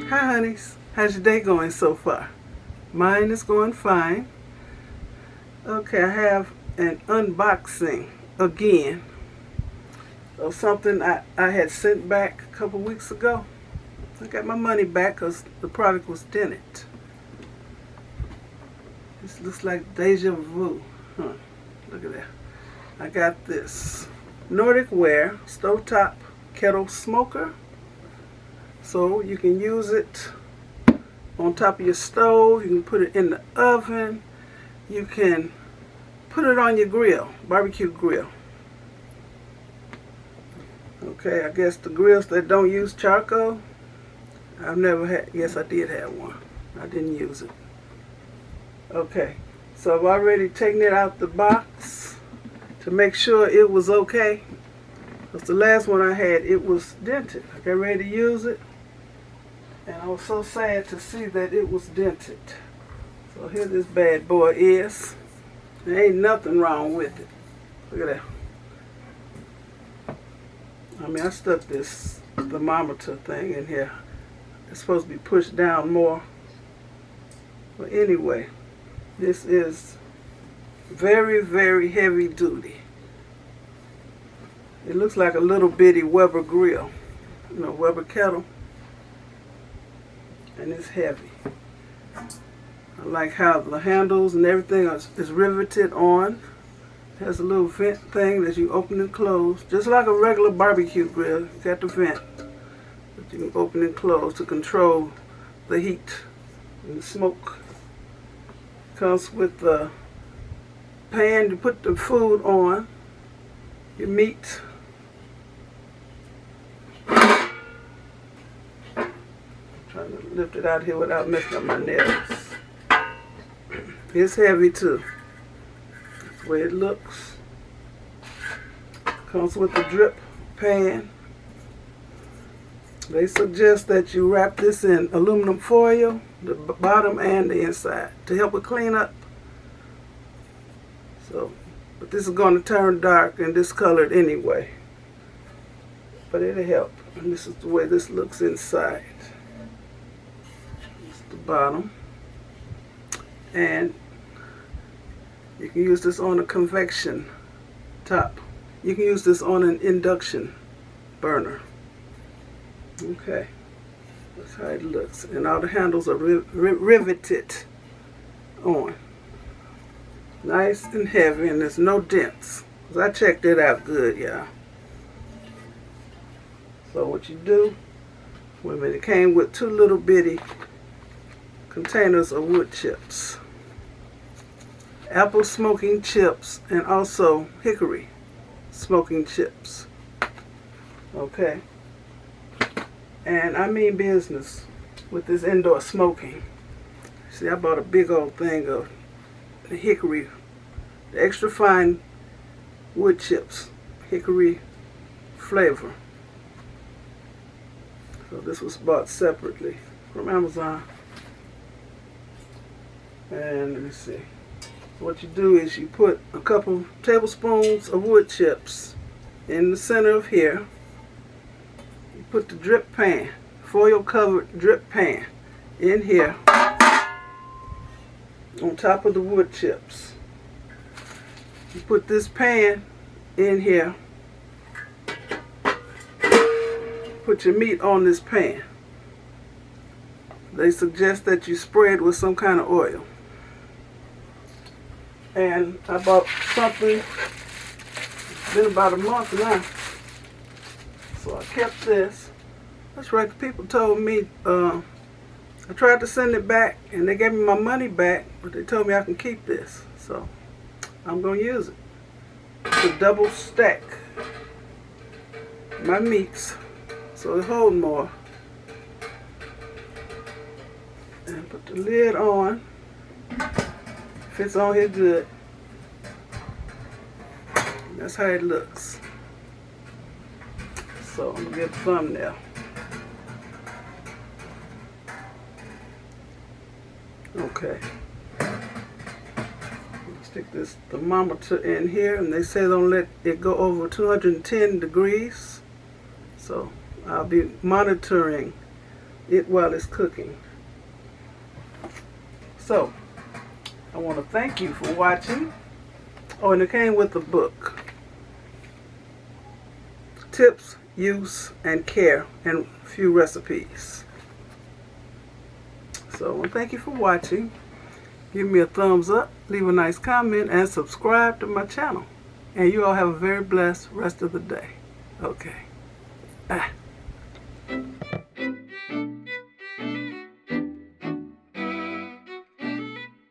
Hi honeys, how's your day going so far? Mine is going fine. Okay, I have an unboxing again of something I had sent back a couple weeks ago. I got my money back because the product was dented. This looks like deja vu. Look at that. I got this NORDIC WARE Stovetop Smoker. So you can use it on top of your stove, you can put it in the oven, you can put it on your grill, barbecue grill. Okay, I guess the grills that don't use charcoal, I've never had, yes I did have one, I didn't use it. Okay, so I've already taken it out the box to make sure it was okay. Because the last one I had, it was dented. I got ready to use it, and I was so sad to see that it was dented. So here this bad boy is. There ain't nothing wrong with it. Look at that. I mean, I stuck this thermometer thing in here. It's supposed to be pushed down more. But anyway, this is very, very heavy duty. It looks like a little bitty Weber grill, you know, Weber kettle, and it's heavy. I like how the handles and everything is riveted on. It has a little vent thing that you open and close, just like a regular barbecue grill. You got the vent that you can open and close to control the heat and the smoke. Comes with the pan to put the food on, your meat. Trying to lift it out here without messing up my nails. It's heavy too. That's the way it looks. Comes with the drip pan. They suggest that you wrap this in aluminum foil, the bottom and the inside, to help it clean up. So, but this is going to turn dark and discolored anyway. But it'll help. And this is the way this looks inside. This is the bottom. And you can use this on a convection top. You can use this on an induction burner. Okay, that's how it looks. And all the handles are riveted on. Nice and heavy, and there's no dents. 'Cause I checked it out good, y'all. So what you do, wait a minute, it came with two little bitty containers of wood chips. Apple smoking chips and also hickory smoking chips. Okay. And I mean business with this indoor smoking. See, I bought a big old thing of the hickory, the extra fine wood chips, hickory flavor. So this was bought separately from Amazon. And let me see. What you do is you put a couple tablespoons of wood chips in the center of here. You put the drip pan, foil covered drip pan, in here on top of the wood chips. You put this pan in here. Put your meat on this pan. They suggest that you spray it with some kind of oil. And I bought something, it's been about a month now. So I kept this. That's right, the people told me, I tried to send it back and they gave me my money back, but they told me I can keep this. So I'm going to use it to double stack my meats so it hold more. And put the lid on. Fits on here good. That's how it looks. So I'm gonna get a thumbnail. Okay. Stick this thermometer in here, and they say don't let it go over 210 degrees. So I'll be monitoring it while it's cooking. So, I want to thank you for watching. Oh, and it came with a book. Tips, use, and care, and a few recipes. So, I want to thank you for watching. Give me a thumbs up, leave a nice comment, and subscribe to my channel. And you all have a very blessed rest of the day. Okay. Bye.